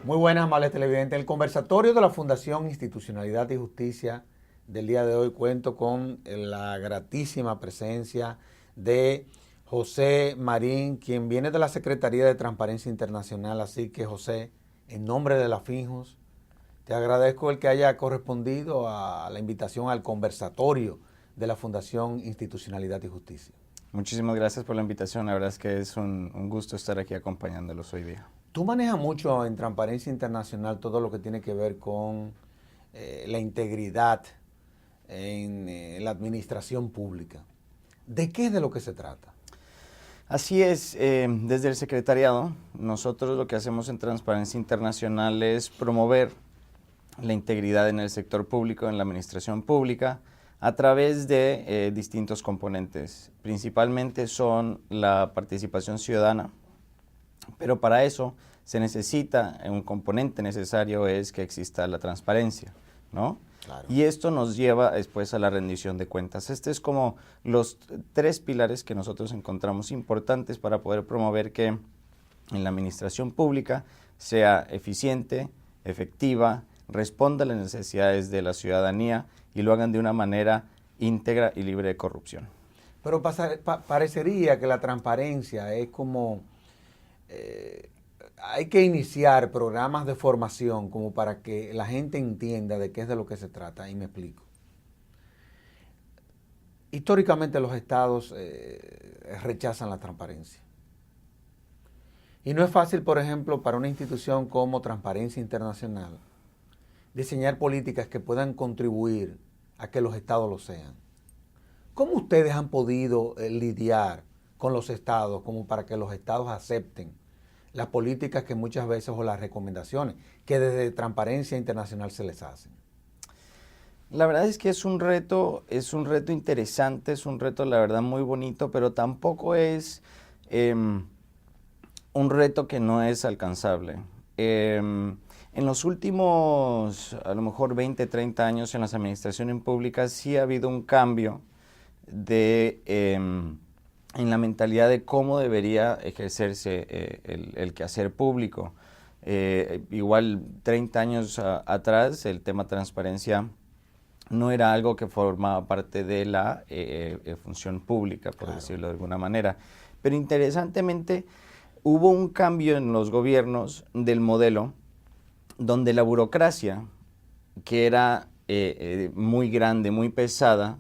Muy buenas, amables televidentes. El conversatorio de la Fundación Institucionalidad y Justicia del día de hoy cuento con la gratísima presencia de José Marín, quien viene de la Secretaría de Transparencia Internacional. Así que, José, en nombre de la FINJUS, te agradezco el que haya correspondido a la invitación al conversatorio de la Fundación Institucionalidad y Justicia. Muchísimas gracias por la invitación. La verdad es que es un gusto estar aquí acompañándolos hoy día. Tú manejas mucho en Transparencia Internacional todo lo que tiene que ver con la integridad en la administración pública. ¿De qué es de lo que se trata? Así es, desde el secretariado, nosotros lo que hacemos en Transparencia Internacional es promover la integridad en el sector público, en la administración pública, a través de distintos componentes. Principalmente son la participación ciudadana, pero para eso se necesita, un componente necesario es que exista la transparencia, ¿no? Claro. Y esto nos lleva después a la rendición de cuentas. Este es como los tres pilares que nosotros encontramos importantes para poder promover que en la administración pública sea eficiente, efectiva, responda a las necesidades de la ciudadanía y lo hagan de una manera íntegra y libre de corrupción. Pero parecería que la transparencia es como... hay que iniciar programas de formación como para que la gente entienda de qué es de lo que se trata, y me explico. Históricamente los estados rechazan la transparencia. Y no es fácil, por ejemplo, para una institución como Transparencia Internacional, diseñar políticas que puedan contribuir a que los estados lo sean. ¿Cómo ustedes han podido lidiar con los estados como para que los estados acepten las políticas que muchas veces o las recomendaciones que desde Transparencia Internacional se les hacen? La verdad es que es un reto interesante, es un reto la verdad muy bonito, pero tampoco es un reto que no es alcanzable. En los últimos, a lo mejor 20, 30 años en las administraciones públicas sí ha habido un cambio en la mentalidad de cómo debería ejercerse el quehacer público. Igual 30 años atrás el tema transparencia no era algo que formaba parte de la función pública, por Claro. decirlo de alguna manera. Pero interesantemente hubo un cambio en los gobiernos del modelo donde la burocracia, que era muy grande, muy pesada,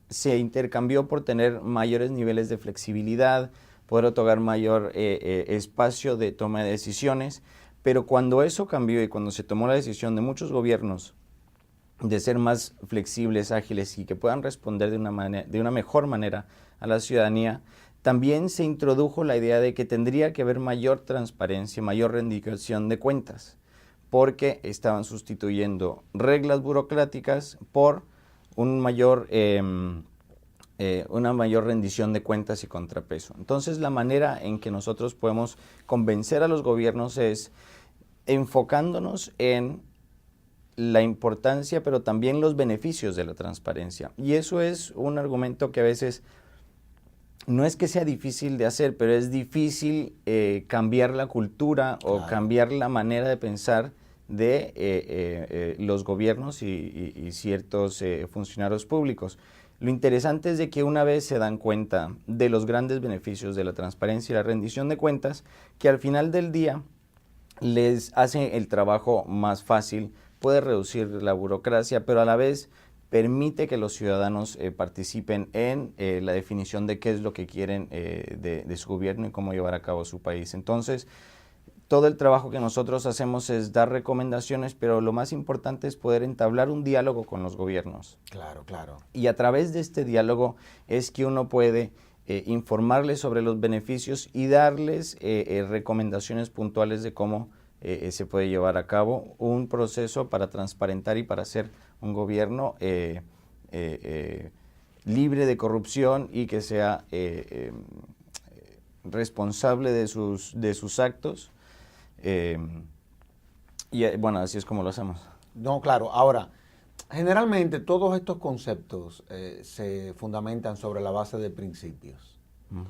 se intercambió por tener mayores niveles de flexibilidad, poder otorgar mayor espacio de toma de decisiones, pero cuando eso cambió y cuando se tomó la decisión de muchos gobiernos de ser más flexibles, ágiles y que puedan responder de una mejor manera a la ciudadanía, también se introdujo la idea de que tendría que haber mayor transparencia, mayor rendición de cuentas, porque estaban sustituyendo reglas burocráticas por una mayor rendición de cuentas y contrapeso. Entonces, la manera en que nosotros podemos convencer a los gobiernos es enfocándonos en la importancia, pero también los beneficios de la transparencia. Y eso es un argumento que a veces no es que sea difícil de hacer, pero es difícil cambiar la cultura o cambiar la manera de pensar de los gobiernos y ciertos funcionarios públicos. Lo interesante es de que una vez se dan cuenta de los grandes beneficios de la transparencia y la rendición de cuentas, que al final del día les hace el trabajo más fácil, puede reducir la burocracia, pero a la vez permite que los ciudadanos participen en la definición de qué es lo que quieren de su gobierno y cómo llevar a cabo su país. Entonces, todo el trabajo que nosotros hacemos es dar recomendaciones, pero lo más importante es poder entablar un diálogo con los gobiernos. Claro, claro. Y a través de este diálogo es que uno puede informarles sobre los beneficios y darles recomendaciones puntuales de cómo se puede llevar a cabo un proceso para transparentar y para hacer un gobierno libre de corrupción y que sea responsable de sus actos. Y bueno, así es como lo hacemos. No, claro. Ahora, generalmente todos estos conceptos se fundamentan sobre la base de principios. Uh-huh.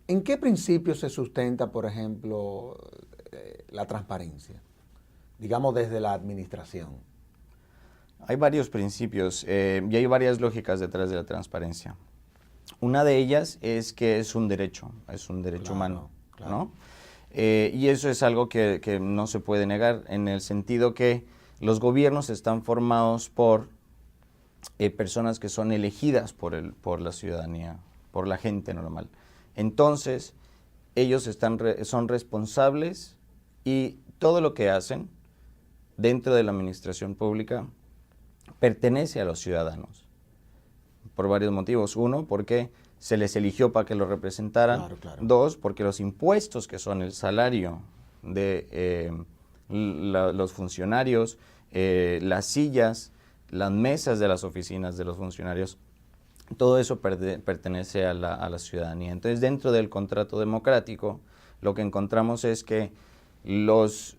¿En qué principios se sustenta, por ejemplo, la transparencia? digamos desde la administración? Hay varios principios y hay varias lógicas detrás de la transparencia. Una de ellas es que es un derecho Claro, humano, claro. ¿no? Y eso es algo que no se puede negar en el sentido que los gobiernos están formados por personas que son elegidas por la ciudadanía, por la gente normal. Entonces, ellos son responsables y todo lo que hacen dentro de la administración pública pertenece a los ciudadanos, por varios motivos. Uno, porque se les eligió para que lo representaran. Claro, claro. Dos, porque los impuestos que son el salario de los funcionarios, las sillas, las mesas de las oficinas de los funcionarios, todo eso pertenece a la ciudadanía. Entonces, dentro del contrato democrático, lo que encontramos es que los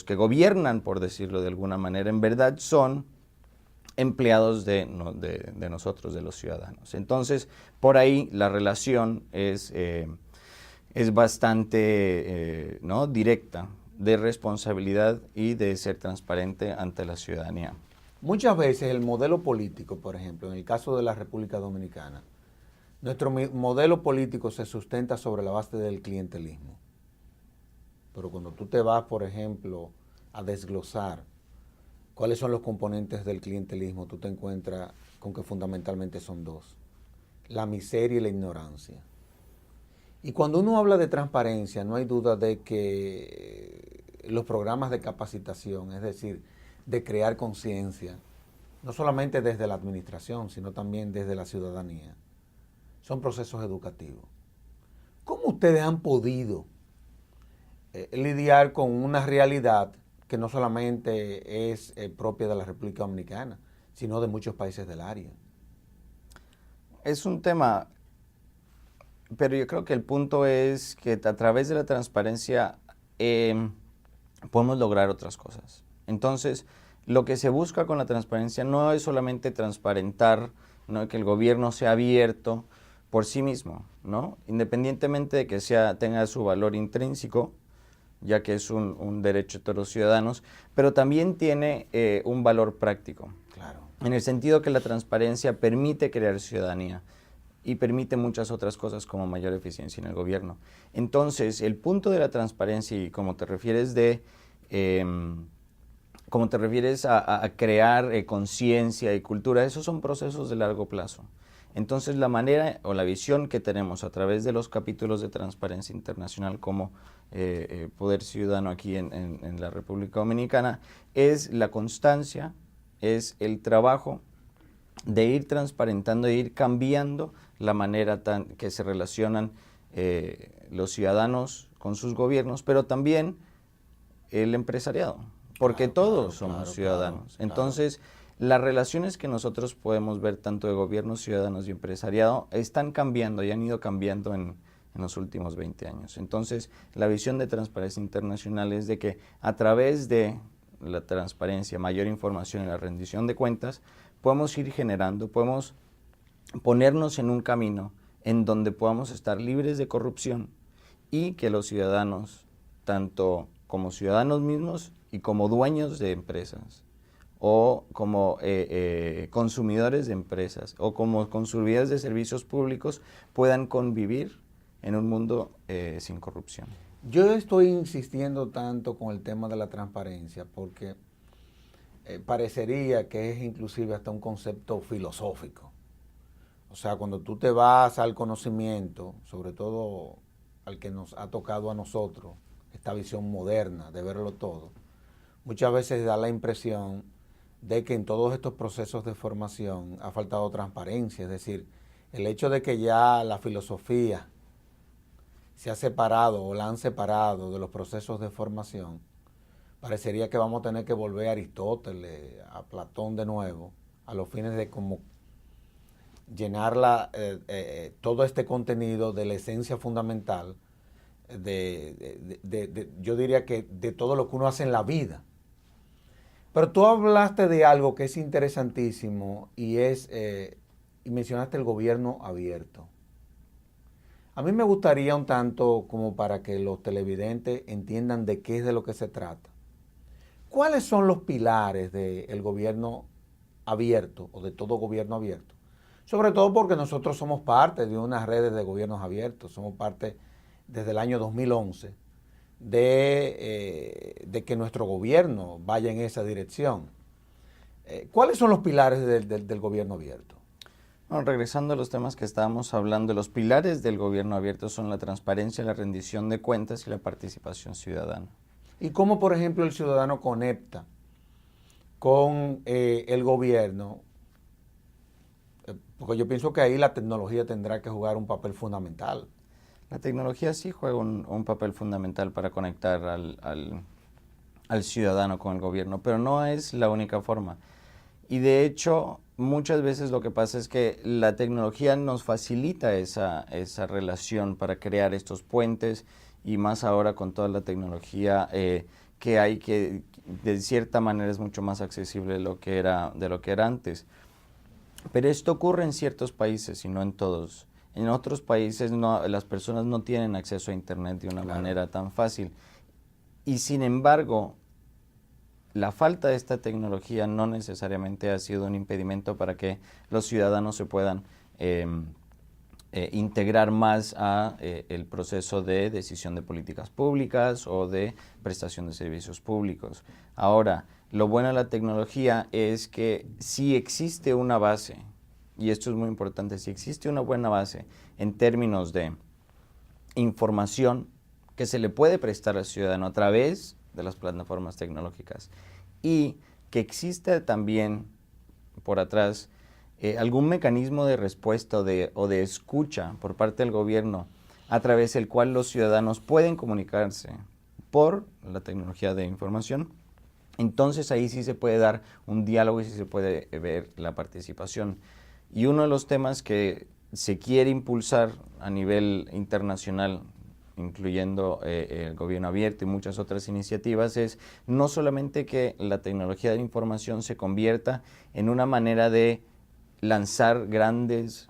que gobiernan, por decirlo de alguna manera, en verdad son empleados de nosotros, de los ciudadanos. Entonces, por ahí la relación es bastante ¿no? directa, de responsabilidad y de ser transparente ante la ciudadanía. Muchas veces el modelo político, por ejemplo, en el caso de la República Dominicana, nuestro modelo político se sustenta sobre la base del clientelismo. Pero cuando tú te vas, por ejemplo, a desglosar cuáles son los componentes del clientelismo, tú te encuentras con que fundamentalmente son dos: la miseria y la ignorancia. Y cuando uno habla de transparencia, no hay duda de que los programas de capacitación, es decir, de crear conciencia, no solamente desde la administración, sino también desde la ciudadanía, son procesos educativos. ¿Cómo ustedes han podido lidiar con una realidad que no solamente es propia de la República Dominicana, sino de muchos países del área? Es un tema, pero yo creo que el punto es que a través de la transparencia podemos lograr otras cosas. Entonces, lo que se busca con la transparencia no es solamente transparentar, ¿no? Que el gobierno sea abierto por sí mismo, ¿no? Independientemente de que tenga su valor intrínseco, ya que es un derecho de todos los ciudadanos, pero también tiene un valor práctico. Claro. En el sentido que la transparencia permite crear ciudadanía y permite muchas otras cosas como mayor eficiencia en el gobierno. Entonces, el punto de la transparencia y como te refieres a crear conciencia y cultura, esos son procesos de largo plazo. Entonces, la manera o la visión que tenemos a través de los capítulos de Transparencia Internacional como Poder Ciudadano aquí en la República Dominicana es la constancia, es el trabajo de ir transparentando, de ir cambiando la manera que se relacionan los ciudadanos con sus gobiernos, pero también el empresariado, porque todos somos ciudadanos. Entonces, las relaciones que nosotros podemos ver tanto de gobiernos, ciudadanos y empresariado están cambiando y han ido cambiando en los últimos 20 años. Entonces, la visión de Transparencia Internacional es de que a través de la transparencia, mayor información y la rendición de cuentas, podemos ir generando, podemos ponernos en un camino en donde podamos estar libres de corrupción y que los ciudadanos, tanto como ciudadanos mismos y como dueños de empresas, o como consumidores de empresas, o como consumidores de servicios públicos, puedan convivir en un mundo sin corrupción. Yo estoy insistiendo tanto con el tema de la transparencia porque parecería que es inclusive hasta un concepto filosófico. O sea, cuando tú te vas al conocimiento, sobre todo al que nos ha tocado a nosotros, esta visión moderna de verlo todo, muchas veces da la impresión de que en todos estos procesos de formación ha faltado transparencia. Es decir, el hecho de que ya la filosofía se ha separado o la han separado de los procesos de formación, parecería que vamos a tener que volver a Aristóteles, a Platón de nuevo, a los fines de como llenar todo este contenido de la esencia fundamental yo diría que de todo lo que uno hace en la vida. Pero tú hablaste de algo que es interesantísimo y mencionaste el gobierno abierto. A mí me gustaría un tanto como para que los televidentes entiendan de qué es de lo que se trata. ¿Cuáles son los pilares del gobierno abierto o de todo gobierno abierto? Sobre todo porque nosotros somos parte de unas redes de gobiernos abiertos, somos parte desde el año 2011 de que nuestro gobierno vaya en esa dirección. ¿Cuáles son los pilares del gobierno abierto? Bueno, regresando a los temas que estábamos hablando, los pilares del gobierno abierto son la transparencia, la rendición de cuentas y la participación ciudadana. ¿Y cómo, por ejemplo, el ciudadano conecta con el gobierno? Porque yo pienso que ahí la tecnología tendrá que jugar un papel fundamental. La tecnología sí juega un papel fundamental para conectar al ciudadano con el gobierno, pero no es la única forma. Y de hecho, muchas veces lo que pasa es que la tecnología nos facilita esa relación para crear estos puentes, y más ahora con toda la tecnología que hay, que de cierta manera es mucho más accesible de lo que era antes. Pero esto ocurre en ciertos países y no en todos. En otros países las personas no tienen acceso a Internet de una manera tan fácil. Y sin embargo, la falta de esta tecnología no necesariamente ha sido un impedimento para que los ciudadanos se puedan integrar más a el proceso de decisión de políticas públicas o de prestación de servicios públicos. Ahora, lo bueno de la tecnología es que si existe una base, y esto es muy importante, si existe una buena base en términos de información que se le puede prestar al ciudadano a través de las plataformas tecnológicas, y que exista también por atrás algún mecanismo de respuesta o de escucha por parte del gobierno a través del cual los ciudadanos pueden comunicarse por la tecnología de información, entonces ahí sí se puede dar un diálogo y sí se puede ver la participación. Y uno de los temas que se quiere impulsar a nivel internacional, incluyendo el gobierno abierto y muchas otras iniciativas, es no solamente que la tecnología de la información se convierta en una manera de lanzar grandes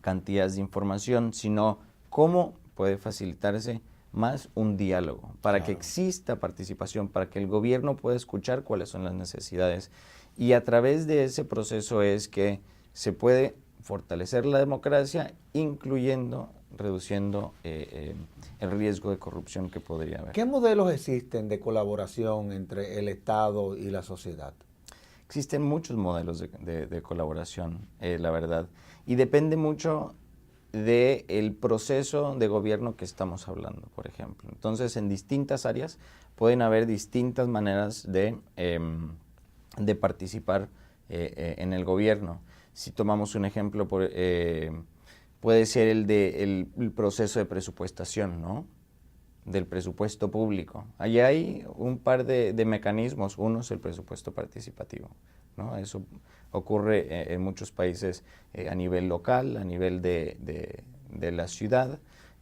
cantidades de información, sino cómo puede facilitarse más un diálogo, para que exista participación, para que el gobierno pueda escuchar cuáles son las necesidades. Y a través de ese proceso es que se puede fortalecer la democracia, incluyendo, reduciendo el riesgo de corrupción que podría haber. ¿Qué modelos existen de colaboración entre el Estado y la sociedad? Existen muchos modelos de colaboración, la verdad, y depende mucho del proceso de gobierno que estamos hablando, por ejemplo. Entonces, en distintas áreas pueden haber distintas maneras de participar en el gobierno. Si tomamos un ejemplo, puede ser el proceso de presupuestación, ¿no?, del presupuesto público. Allí hay un par de mecanismos. Uno es el presupuesto participativo, ¿no? Eso ocurre en muchos países a nivel local, a nivel de la ciudad,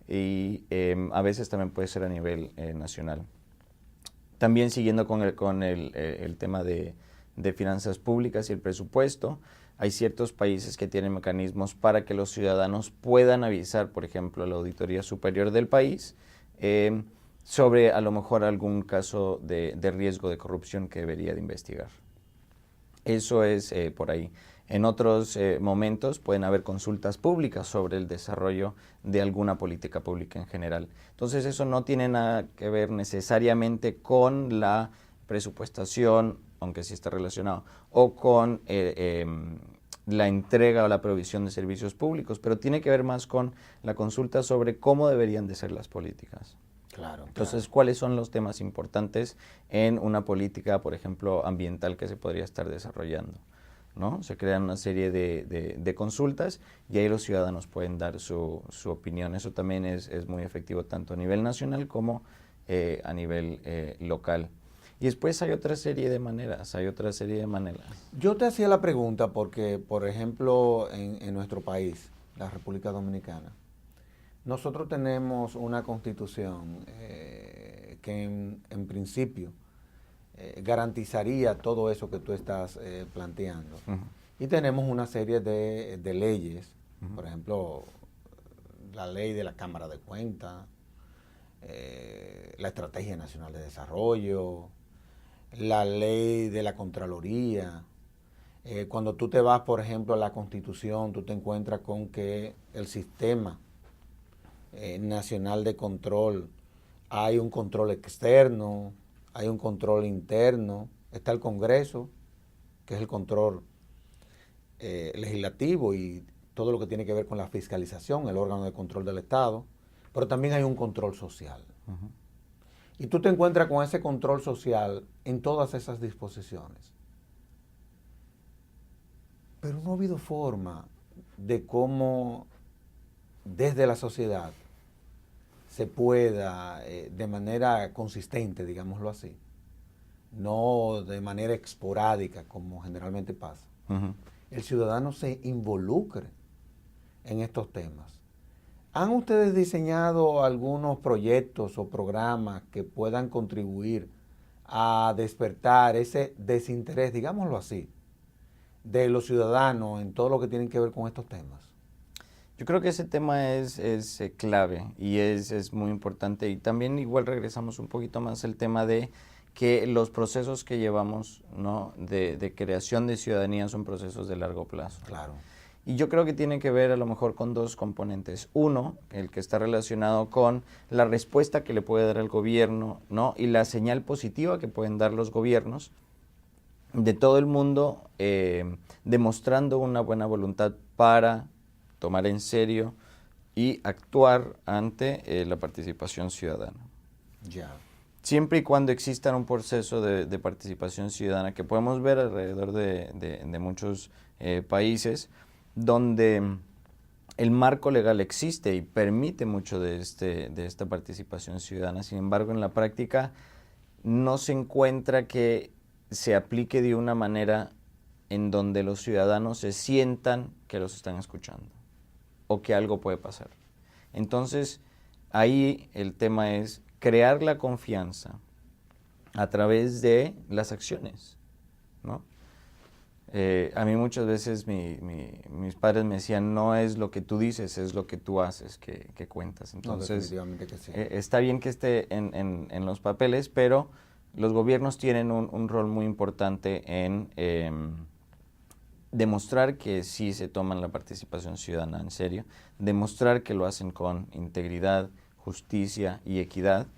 y a veces también puede ser a nivel nacional. También siguiendo con el tema de finanzas públicas y el presupuesto, hay ciertos países que tienen mecanismos para que los ciudadanos puedan avisar, por ejemplo, a la Auditoría Superior del país sobre a lo mejor algún caso de riesgo de corrupción que debería de investigar. Eso es por ahí. En otros momentos pueden haber consultas públicas sobre el desarrollo de alguna política pública en general. Entonces eso no tiene nada que ver necesariamente con la presupuestación, aunque sí está relacionado, o con la entrega o la provisión de servicios públicos, pero tiene que ver más con la consulta sobre cómo deberían de ser las políticas. Claro. Entonces, ¿cuáles son los temas importantes en una política, por ejemplo, ambiental que se podría estar desarrollando, ¿no? Se crean una serie de consultas y ahí los ciudadanos pueden dar su opinión. Eso también es muy efectivo tanto a nivel nacional como a nivel local. Y después hay otra serie de maneras, Yo te hacía la pregunta porque, por ejemplo, en nuestro país, la República Dominicana, nosotros tenemos una constitución que en principio garantizaría todo eso que tú estás planteando. Y tenemos una serie de leyes, por ejemplo, la ley de la Cámara de Cuentas, la Estrategia Nacional de Desarrollo, la ley de la Contraloría. Cuando tú te vas, por ejemplo, a la Constitución, tú te encuentras con que el sistema nacional de control, hay un control externo, hay un control interno, está el Congreso, que es el control legislativo y todo lo que tiene que ver con la fiscalización, el órgano de control del Estado, pero también hay un control social. Uh-huh. Y tú te encuentras con ese control social en todas esas disposiciones. Pero no ha habido forma de cómo desde la sociedad se pueda, de manera consistente, digámoslo así, no de manera esporádica como generalmente pasa, uh-huh, el ciudadano se involucre en estos temas. ¿Han ustedes diseñado algunos proyectos o programas que puedan contribuir a despertar ese desinterés, digámoslo así, de los ciudadanos en todo lo que tiene que ver con estos temas? Yo creo que ese tema es clave y es muy importante. Y también igual regresamos un poquito más al tema de que los procesos que llevamos, ¿no?, de creación de ciudadanía son procesos de largo plazo. Claro. Y yo creo que tiene que ver a lo mejor con dos componentes. Uno, el que está relacionado con la respuesta que le puede dar el gobierno, ¿no?, y la señal positiva que pueden dar los gobiernos de todo el mundo, demostrando una buena voluntad para tomar en serio y actuar ante la participación ciudadana. Ya. Siempre y cuando exista un proceso de participación ciudadana que podemos ver alrededor de muchos países, donde el marco legal existe y permite mucho de esta participación ciudadana. Sin embargo, en la práctica no se encuentra que se aplique de una manera en donde los ciudadanos se sientan que los están escuchando o que algo puede pasar. Entonces, ahí el tema es crear la confianza a través de las acciones, ¿no? A mí muchas veces mis padres me decían, no es lo que tú dices, es lo que tú haces que cuentas. Entonces, no, definitivamente que sí. Está bien que esté en los papeles, pero los gobiernos tienen un rol muy importante en demostrar que sí se toman la participación ciudadana en serio, demostrar que lo hacen con integridad, justicia y equidad,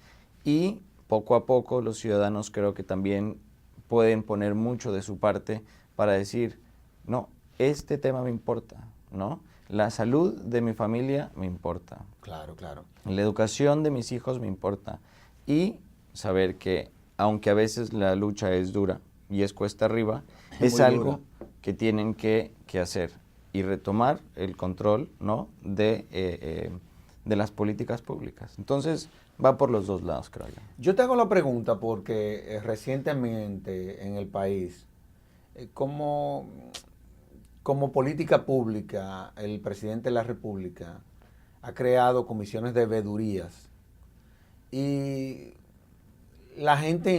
y poco a poco los ciudadanos creo que también pueden poner mucho de su parte para decir, no, este tema me importa, ¿no? La salud de mi familia me importa. Claro, claro. La educación de mis hijos me importa. Y saber que, aunque a veces la lucha es dura y es cuesta arriba, es algo que tienen que hacer y retomar el control, ¿no?, de las políticas públicas. Entonces, va por los dos lados, creo yo. Yo te hago la pregunta porque recientemente en el país, como política pública, el presidente de la República ha creado comisiones de veedurías y la gente